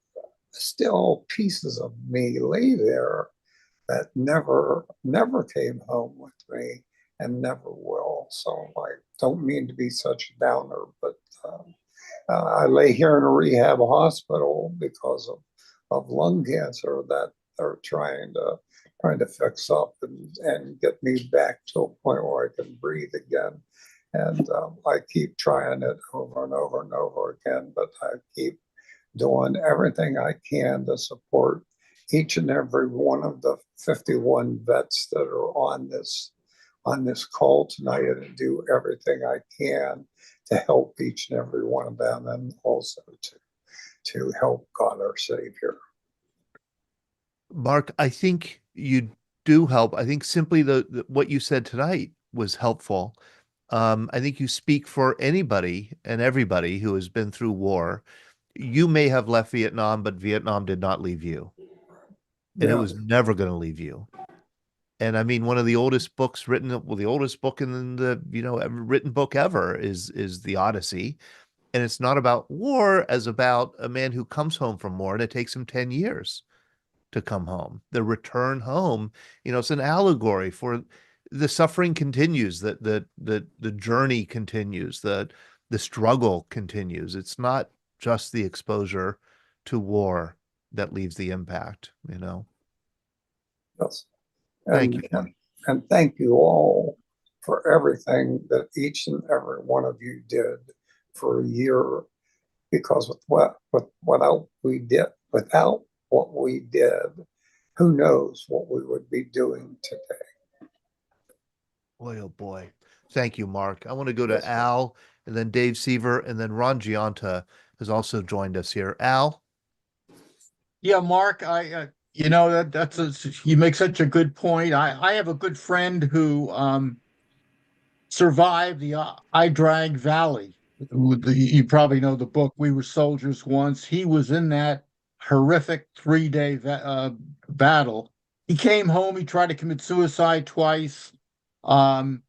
still pieces of me lay there that never came home with me and never will. So I don't mean to be such a downer, but I lay here in a rehab hospital because of lung cancer that they're trying to fix up and get me back to a point where I can breathe again. And I keep trying it over and over and over again, but I keep doing everything I can to support each and every one of the 51 vets that are on this call tonight, and do everything I can to help each and every one of them, and also to help God our Savior. Mark, I think you do help. I think simply the what you said tonight was helpful. I think you speak for anybody and everybody who has been through war. You may have left Vietnam, but Vietnam did not leave you, and it Yeah. was never going to leave you. And I mean, one of the oldest books written, well, the oldest book in the, written book ever is the Odyssey. And it's not about war as about a man who comes home from war, and it takes him 10 years to come home. The return home, it's an allegory for the suffering continues, that the journey continues, the struggle continues. It's not just the exposure to war that leaves the impact. Yes. Thank you. And thank you all for everything that each and every one of you did for a year, because without what we did, who knows what we would be doing today. Boy, oh boy. Thank you, Mark. I want to go to Yes, sir. Al, and then Dave Seaver, and then Ron Giunta has also joined us here. Al? Yeah, Mark, you make such a good point. I have a good friend who survived the I Drag Valley. You probably know the book, We Were Soldiers Once. He was in that horrific 3-day battle. He came home, he tried to commit suicide twice. Um,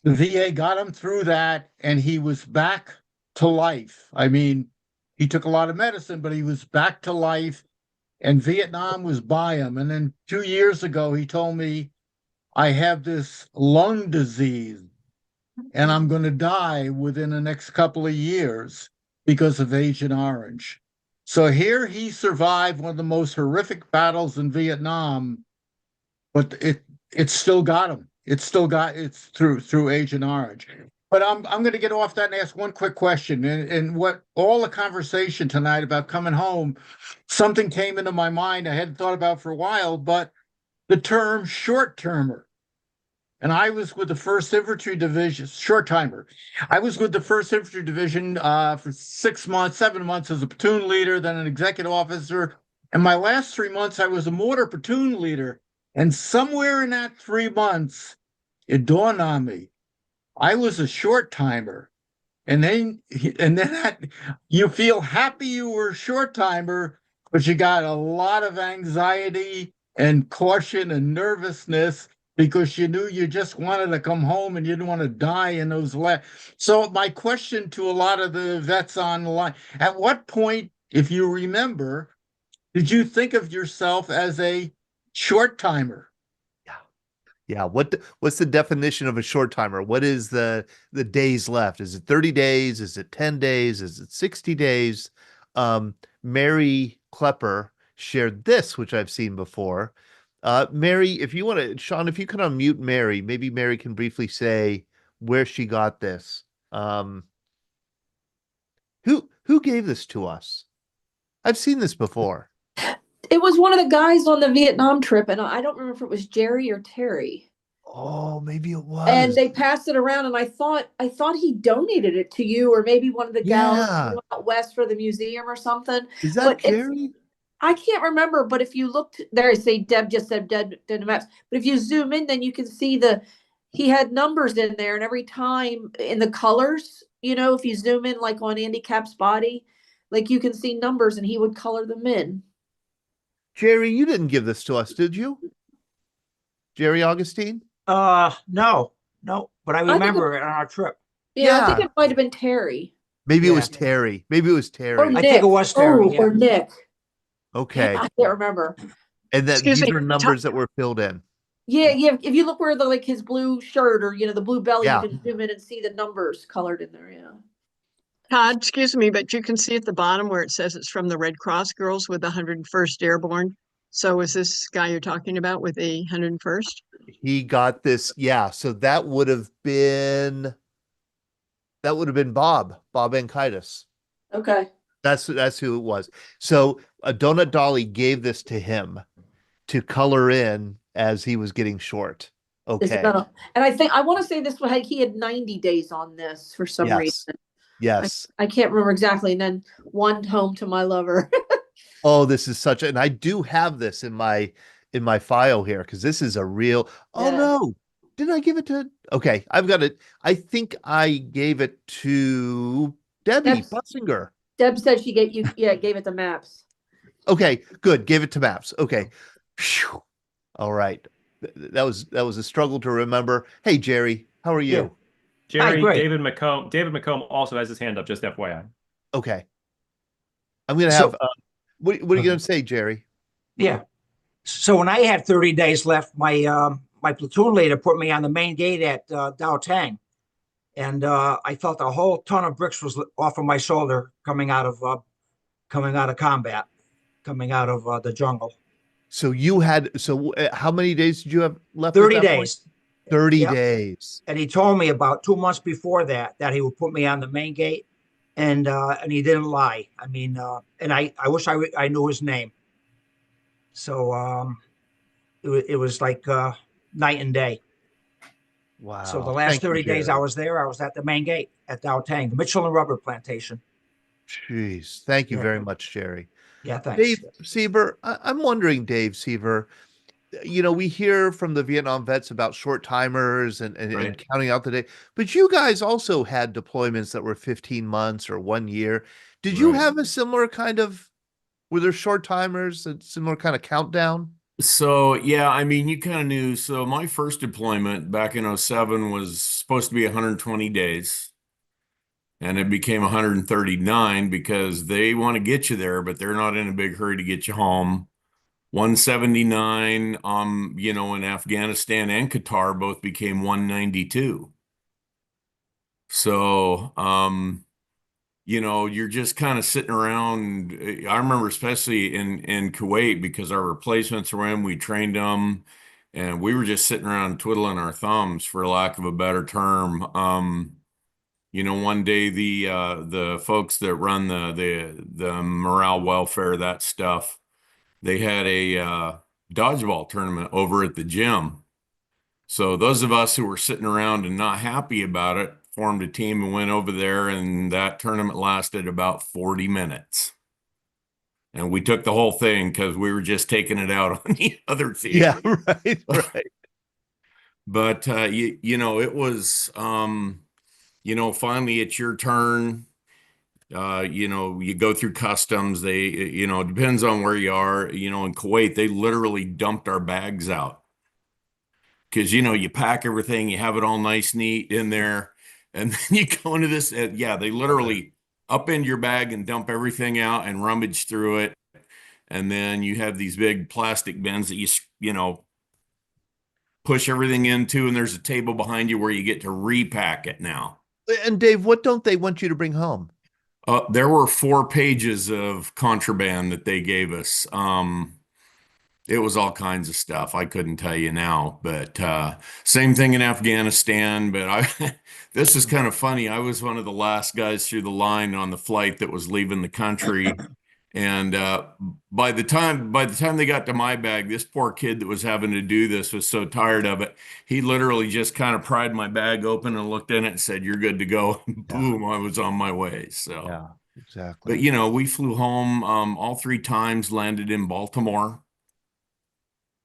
the VA got him through that, and he was back to life. I mean, he took a lot of medicine, but he was back to life, and Vietnam was by him. And then 2 years ago, he told me, I have this lung disease and I'm going to die within the next couple of years because of Agent Orange. So here he survived one of the most horrific battles in Vietnam, but it still got him. It's through Agent Orange. But I'm going to get off that and ask one quick question. And what all the conversation tonight about coming home, something came into my mind I hadn't thought about for a while, but the term short-termer. And I was with the 1st Infantry Division, short-timer. I was with the 1st Infantry Division for 6 months, 7 months as a platoon leader, then an executive officer. And my last 3 months, I was a mortar platoon leader. And somewhere in that 3 months, it dawned on me, I was a short-timer. and then you feel happy you were a short timer, but you got a lot of anxiety and caution and nervousness because you knew you just wanted to come home and you didn't want to die in those So my question to a lot of the vets on the line, at what point, if you remember, did you think of yourself as a short timer? Yeah. What's the definition of a short timer? What is the days left? Is it 30 days? Is it 10 days? Is it 60 days? Mary Klepper shared this, which I've seen before. Mary, if you want to, Sean, if you can unmute Mary, maybe Mary can briefly say where she got this. Who gave this to us? I've seen this before. It was one of the guys on the Vietnam trip, and I don't remember if it was Jerry or Terry. Oh, maybe it was. And they passed it around, and I thought he donated it to you, or maybe one of the gals out west for the museum or something. Is that But Jerry? I can't remember, but if you looked there, I say Deb just said Deb did the maps. But if you zoom in, then you can see he had numbers in there, and every time in the colors, if you zoom in like on Andy Cap's body, like you can see numbers, and he would color them in. Jerry, you didn't give this to us, did you? Jerry Augustine? No, but I remember it on our trip. Yeah, I think it might have been Terry. Maybe it was Terry. Maybe it was Terry. Or Nick. I think it was Terry. Or Nick. Okay. I can't remember. And then Excuse these me, are numbers that were filled in. Yeah. If you look where his blue shirt or the blue belly, Yeah. you can zoom in and see the numbers colored in there. Yeah. Todd, excuse me, but you can see at the bottom where it says it's from the Red Cross girls with the 101st Airborne. So is this guy you're talking about with the 101st? He got this. Yeah. So that would have been Bob Ankaitis. Okay. That's who it was. So Donut Dolly gave this to him to color in as he was getting short. Okay. And I want to say this was he had 90 days on this for some reason. Yes. I can't remember exactly. And then one home to my lover. Oh, this is and I do have this in my file here because this is a real. Oh no, didn't I give it to? Okay, I've got it. I think I gave it to Debbie Bussinger. Deb said she gave it to Maps. Okay, good. Gave it to Maps. Okay. Whew. All right. That was a struggle to remember. Hey, Jerry, how are you? Yeah. Jerry, Hi, David McComb also has his hand up, just FYI. Okay. I'm going to have, what are you going to say, Jerry? Yeah. So when I had 30 days left, my platoon leader put me on the main gate at Dao Tang. And I felt a whole ton of bricks was off of my shoulder coming out of combat, coming out of the jungle. So how many days did you have left? 30 days. 30 days. And he told me about 2 months before that he would put me on the main gate, and he didn't lie. I mean, and I wish I knew his name. So it was like night and day. Wow. So the last Thank you, 30 days Jerry. I was there, I was at the main gate at Dao Tang, the Mitchell and Rubber Plantation. Jeez. Thank you Yeah. very much, Jerry. Yeah, thanks. Dave Seaver, I'm wondering, Dave Seaver, we hear from the Vietnam vets about short timers and counting out the day, but you guys also had deployments that were 15 months or 1 year. Did you have a similar were there short timers, a similar kind of countdown? So, yeah, I mean, you kind of knew. So my first deployment back in 2007 was supposed to be 120 days. And it became 139 because they want to get you there, but they're not in a big hurry to get you home. 179, in Afghanistan and Qatar both became 192. So, you're just kind of sitting around. I remember especially in Kuwait because our replacements were in, we trained them, and we were just sitting around twiddling our thumbs, for lack of a better term. One day the folks that run the morale welfare, that stuff, they had a dodgeball tournament over at the gym. So those of us who were sitting around and not happy about it formed a team and went over there, and that tournament lasted about 40 minutes. And we took the whole thing because we were just taking it out on the other team. Yeah, right. But it was finally it's your turn. You go through customs. They, it depends on where you are. In Kuwait, they literally dumped our bags out because, you pack everything, you have it all nice, neat in there. And then you go into this, yeah, they literally upend your bag and dump everything out and rummage through it. And then you have these big plastic bins that push everything into, and there's a table behind you where you get to repack it now. And Dave, what don't they want you to bring home? There were 4 pages of contraband that they gave us. It was all kinds of stuff. I couldn't tell you now, but same thing in Afghanistan. But this is kind of funny. I was one of the last guys through the line on the flight that was leaving the country. And by the time they got to my bag, this poor kid that was having to do this was so tired of it. He literally just kind of pried my bag open and looked in it and said, "You're good to go." Boom, I was on my way. So yeah, exactly. But we flew home all 3 times, landed in Baltimore.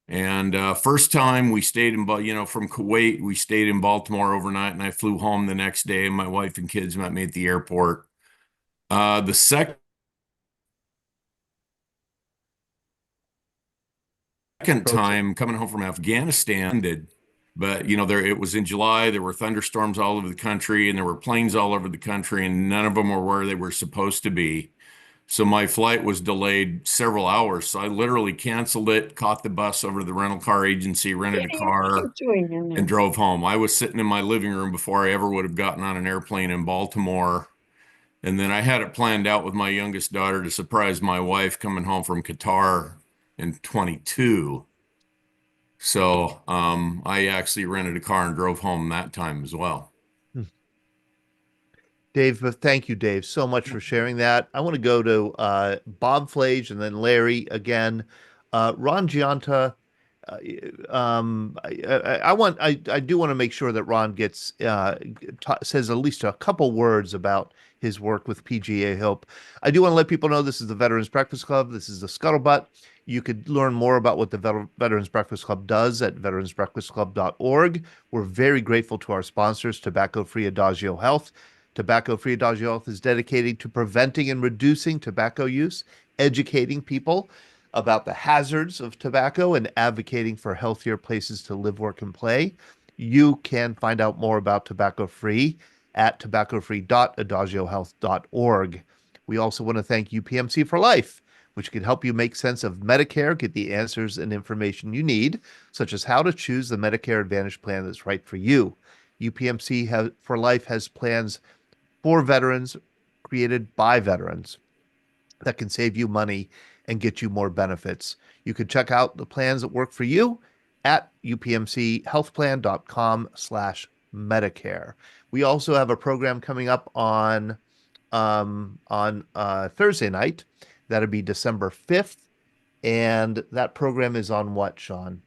And first time we stayed in, from Kuwait, we stayed in Baltimore overnight, and I flew home the next day. And my wife and kids met me at the airport. The second time coming home from Afghanistan, but it was in July. There were thunderstorms all over the country, and there were planes all over the country, and none of them were where they were supposed to be. So my flight was delayed several hours. So I literally canceled it, caught the bus over to the rental car agency, rented a car, and drove home. I was sitting in my living room before I ever would have gotten on an airplane in Baltimore. And then I had it planned out with my youngest daughter to surprise my wife coming home from Qatar in 22. So I actually rented a car and drove home that time as well. Dave, thank you, Dave, so much for sharing that. I want to go to Bob Flage and then Larry again. Ron Gianta, I do want to make sure that Ron gets says at least a couple words about his work with PGA Hope. I do want to let people know this is the Veterans Breakfast Club. This is the Scuttlebutt. You could learn more about what the Veterans Breakfast Club does at veteransbreakfastclub.org. We're very grateful to our sponsors, Tobacco Free Adagio Health. Tobacco Free Adagio Health is dedicated to preventing and reducing tobacco use, educating people about the hazards of tobacco, and advocating for healthier places to live, work, and play. You can find out more about Tobacco Free at tobaccofree.adagiohealth.org. We also want to thank UPMC for Life, which can help you make sense of Medicare, get the answers and information you need, such as how to choose the Medicare Advantage plan that's right for you. UPMC for Life has plans for veterans created by veterans that can save you money and get you more benefits. You can check out the plans that work for you at upmchealthplan.com/Medicare. We also have a program coming up on Thursday night. That'll be December 5th. And that program is on what, Sean?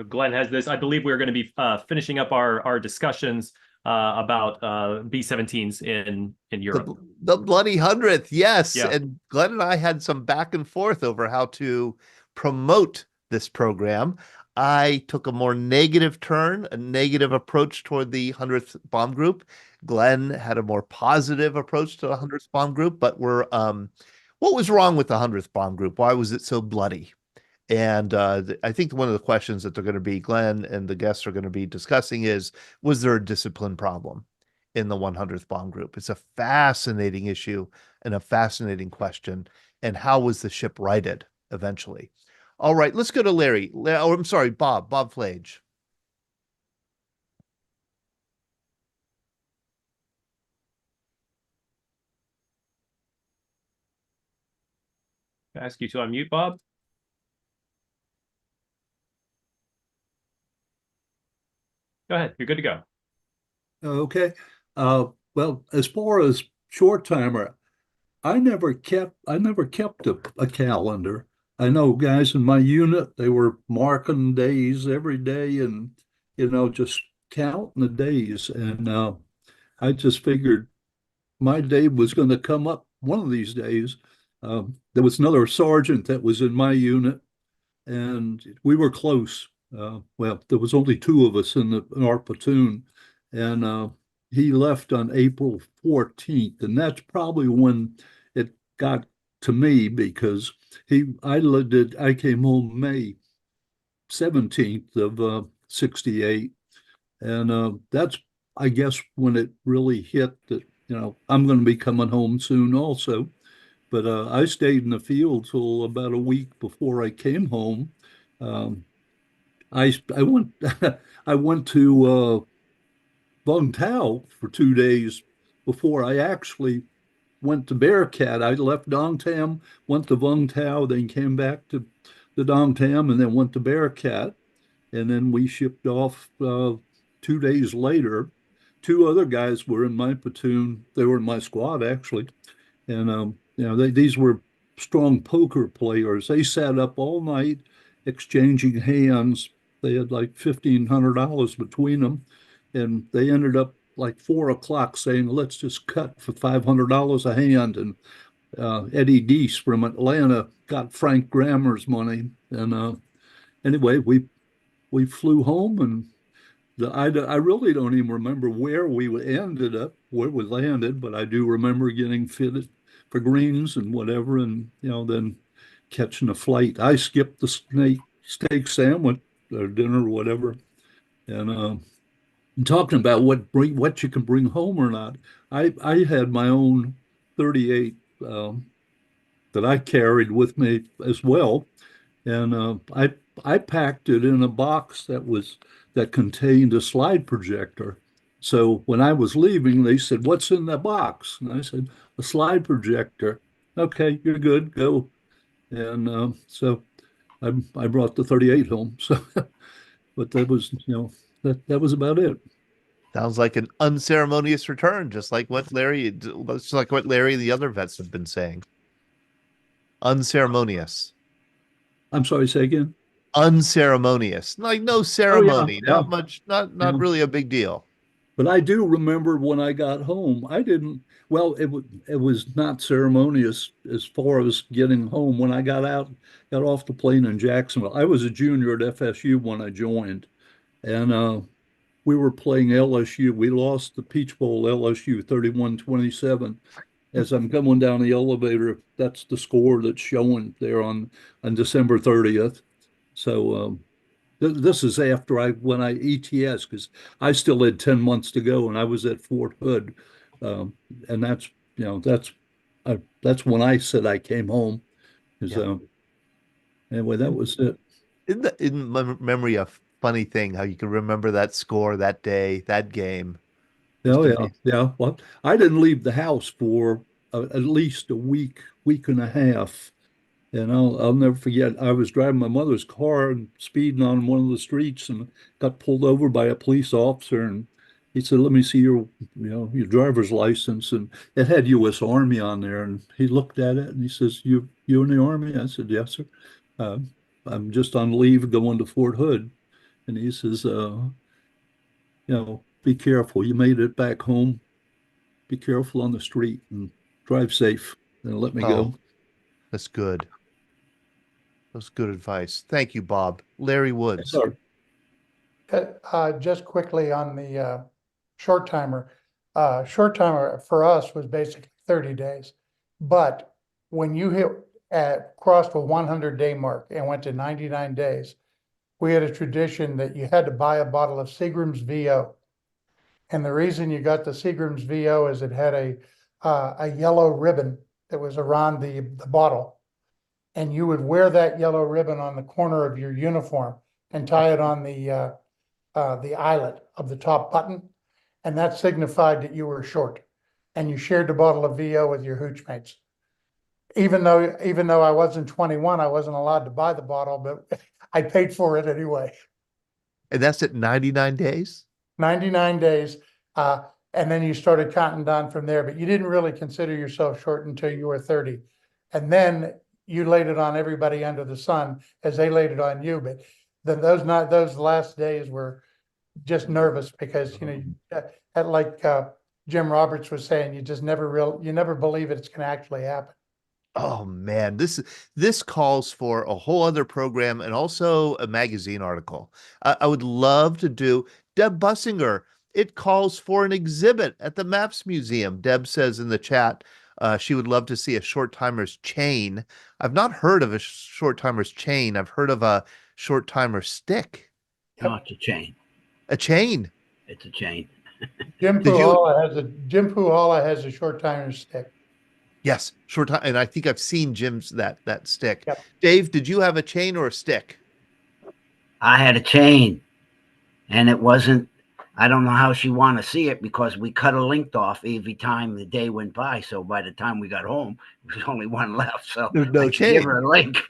Glenn has this. I believe we're going to be finishing up our discussions about B-17s in Europe. The bloody 100th, yes. Yeah. And Glenn and I had some back and forth over how to promote this program. I took a more negative turn, a negative approach toward the 100th bomb group. Glenn had a more positive approach to the 100th bomb group. But what was wrong with the 100th bomb group? Why was it so bloody? And I think one of the questions that they're going to be, Glenn and the guests are going to be discussing is, was there a discipline problem in the 100th bomb group? It's a fascinating issue and a fascinating question. And how was the ship righted eventually? All right, let's go to Larry. Oh, I'm sorry, Bob Flage. Can I ask you to unmute, Bob? Go ahead. You're good to go. Okay. Well, as far as short timer, I never kept a calendar. I know guys in my unit, they were marking days every day and, just counting the days. And I just figured my day was going to come up one of these days. There was another sergeant that was in my unit, and we were close. Well, there was only 2 of us in our platoon, and he left on April 14th, and that's probably when it got to me because I came home May 17th of 68, and that's I guess when it really hit that I'm going to be coming home soon also. But I stayed in the field till about a week before I came home. Um, I went I went to Vung Tau for 2 days before I actually went to Bearcat. I left Dongtam, went to Vung Tau, then came back to the Dongtam, and then went to Bearcat. And then we shipped off 2 days later. Two other guys were in my platoon. They were in my squad, actually. And, these were strong poker players. They sat up all night exchanging hands. They had like $1,500 between them. And they ended up like 4 o'clock saying, let's just cut for $500 a hand. And Eddie Deese from Atlanta got Frank Grammer's money. And anyway, we flew home, and I really don't even remember where we ended up, where we landed, but I do remember getting fitted for greens and whatever, and then catching a flight. I skipped the steak sandwich or dinner or whatever, and talking about what you can bring home or not. I had my own 38 that I carried with me as well, and I packed it in a box that contained a slide projector. So when I was leaving, they said, "What's in the box?" And I said, "A slide projector." "Okay, you're good. Go." And so I brought the 38 home. So, but that was that was about it. Sounds like an unceremonious return, just like what Larry and the other vets have been saying. Unceremonious. I'm sorry, say again. Unceremonious. Like no Oh ceremony, yeah, not much, not yeah. really a big deal. But I do remember when I got home, I didn't, well, it was not ceremonious as far as getting home. When I got off the plane in Jacksonville, I was a junior at FSU when I joined, and we were playing LSU. We lost the Peach Bowl LSU 31-27. As I'm coming down the elevator, that's the score that's showing there on December 30th. So this is after when I ETS, because I still had 10 months to go and I was at Fort Hood. And that's when I said I came home. Is anyway, that was it. In my memory, a funny thing how you can remember that score, that day, that game. Oh Just yeah, amazing. yeah. Well, I didn't leave the house for at least a week and a half. And I'll never forget. I was driving my mother's car and speeding on one of the streets and got pulled over by a police officer. And he said, "Let me see your driver's license." And it had U.S. Army on there. And he looked at it and he says, "You in the Army?" I said, "Yes, sir. Uh, I'm just on leave going to Fort Hood." And he says, "Be careful. You made it back home. Be careful on the street and drive safe." And let me Oh, go. that's good. That's good advice. Thank you, Bob. Larry Woods. Sorry. Just quickly on the short timer. Short timer for us was basically 30 days. But when you crossed a 100-day mark and went to 99 days, we had a tradition that you had to buy a bottle of Seagram's VO. And the reason you got the Seagram's VO is it had a yellow ribbon that was around the bottle. And you would wear that yellow ribbon on the corner of your uniform and tie it on the eyelet of the top button, and that signified that you were short, and you shared the bottle of VO with your hooch mates. Even though I wasn't 21, I wasn't allowed to buy the bottle, but I paid for it anyway. And that's at 99 days? 99 days, and then you started counting down from there, but you didn't really consider yourself short until you were 30. And then you laid it on everybody under the sun as they laid it on you. But then those last days were just nervous because like Jim Roberts was saying, you never believe it's going to actually happen. Oh man, this calls for a whole other program and also a magazine article. I would love to do. Deb Bussinger it calls for an exhibit at the Maps Museum. Deb says in the chat, she would love to see a short timer's chain. I've not heard of a short timer's chain. I've heard of a short timer stick. No, it's a chain. A chain. It's a chain. Jim Did you- Puhala has a short timer stick. Yes, short time, and I think I've seen Jim's that stick. Yep. Dave, did you have a chain or a stick? I had a chain, and it wasn't. I don't know how she wanted to see it because we cut a link off every time the day went by. So by the time we got home, there was only one left. So There's no I could chain. give her a link.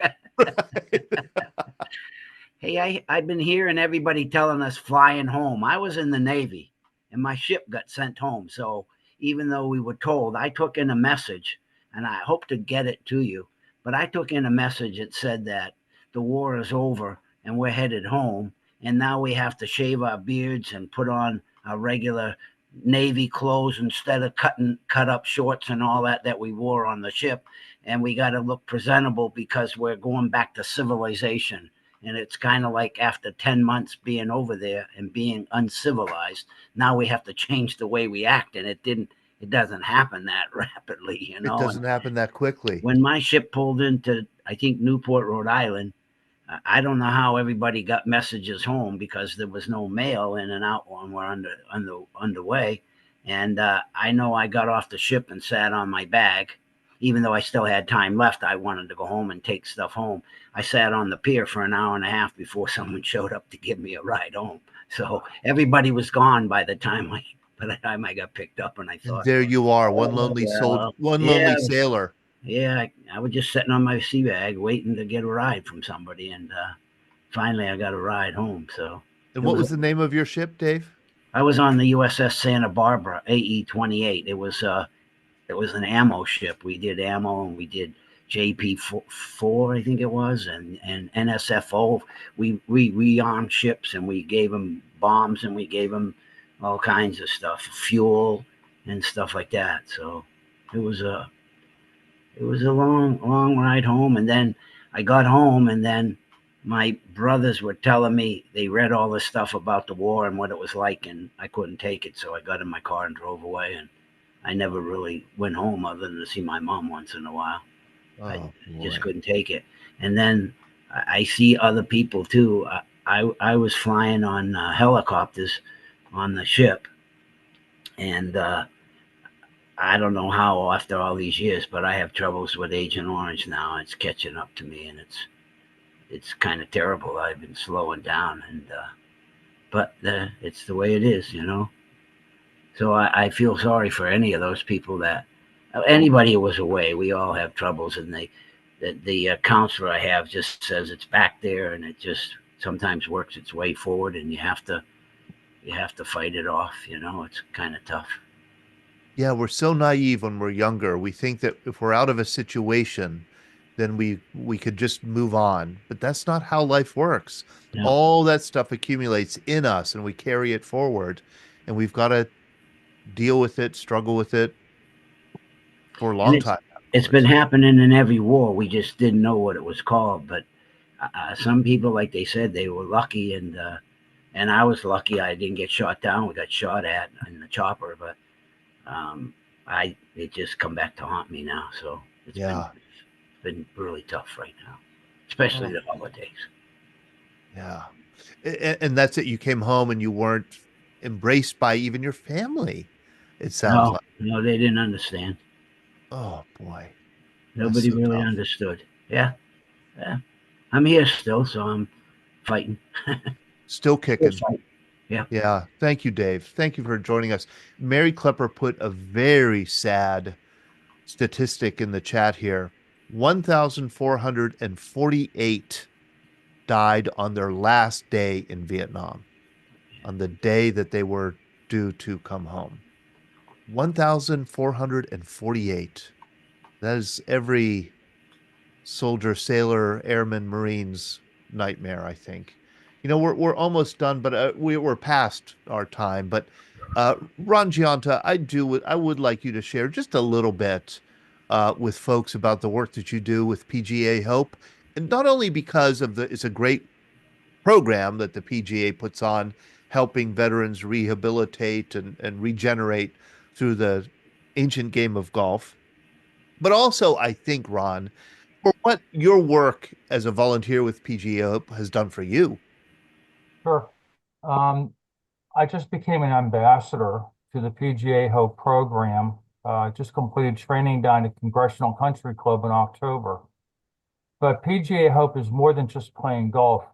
Hey, I've been hearing everybody telling us flying home. I was in the Navy, and my ship got sent home. So even though we were told, I took in a message, and I hope to get it to you. But I took in a message that said that the war is over and we're headed home. And now we have to shave our beards and put on our regular Navy clothes instead of cut up shorts and all that we wore on the ship. And we got to look presentable because we're going back to civilization. And it's kind of like after 10 months being over there and being uncivilized, now we have to change the way we act. And it doesn't happen that rapidly, you know. It doesn't happen that quickly. When my ship pulled into, I think, Newport, Rhode Island, I don't know how everybody got messages home because there was no mail in and out when we're underway. And I know I got off the ship and sat on my bag. Even though I still had time left, I wanted to go home and take stuff home. I sat on the pier for an hour and a half before someone showed up to give me a ride home. So everybody was gone by the time I got picked up, and I thought, There you are, one lonely lonely sailor. Yeah, I was just sitting on my sea bag waiting to get a ride from somebody, and finally I got a ride home. So. And what was the name of your ship, Dave? I was on the USS Santa Barbara, AE-28. It was an ammo ship. We did ammo, and we did JP4, I think it was, and NSFO. We rearmed ships, and we gave them bombs, and we gave them all kinds of stuff, fuel and stuff like that. So it was a long ride home. And then I got home, and then my brothers were telling me they read all this stuff about the war and what it was like, and I couldn't take it. So I got in my car and drove away, and I never really went home other than to see my mom once in a while. I just couldn't take it. And then I see other people too. I was flying on helicopters on the ship, and I don't know how after all these years, but I have troubles with Agent Orange now. It's catching up to me, and it's kind of terrible. I've been slowing down, and but it's the way it is, you know. So I feel sorry for any of those people that anybody who was away. We all have troubles, and the counselor I have just says it's back there, and it just sometimes works its way forward, and you have to fight it off. You know, it's kind of tough. Yeah, we're so naive when we're younger. We think that if we're out of a situation, then we could just move on. But that's not how life works. Yeah. All that stuff accumulates in us, and we carry it forward, and we've got to deal with it, struggle with it for a long time. It's been happening in every war. We just didn't know what it was called. But some people, like they said, they were lucky, and I was lucky. I didn't get shot down. We got shot at in the chopper, but it just come back to haunt me now. So it's been really tough right now, especially the holidays. Yeah. And that's it. You came home and you weren't embraced by even your family. It sounds like. No, they didn't understand. Oh boy. Nobody really understood. Yeah. I'm here still, so I'm fighting. Still kicking. Yeah. Yeah. Thank you, Dave. Thank you for joining us. Mary Klepper put a very sad statistic in the chat here. 1,448 died on their last day in Vietnam, on the day that they were due to come home. 1,448. That is every soldier, sailor, airman, Marines nightmare, I think. You know, we're almost done, but we're past our time. But Ron Giunta, I would like you to share just a little bit with folks about the work that you do with PGA Hope, and not only because of it's a great program that the PGA puts on, helping veterans rehabilitate and regenerate through the ancient game of golf. But also, I think, Ron, for what your work as a volunteer with PGA Hope has done for you. Sure. I just became an ambassador to the PGA Hope program. Just completed training down at Congressional Country Club in October. But PGA Hope is more than just playing golf.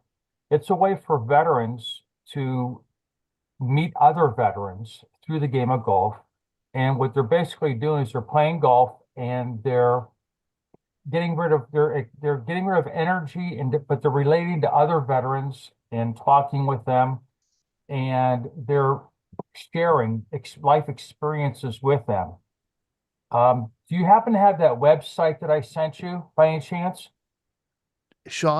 It's a way for veterans to meet other veterans through the game of golf. And what they're basically doing is they're playing golf and they're getting rid of energy, but they're relating to other veterans and talking with them, and they're sharing life experiences with them. Do you happen to have that website that I sent you by any chance? Sean,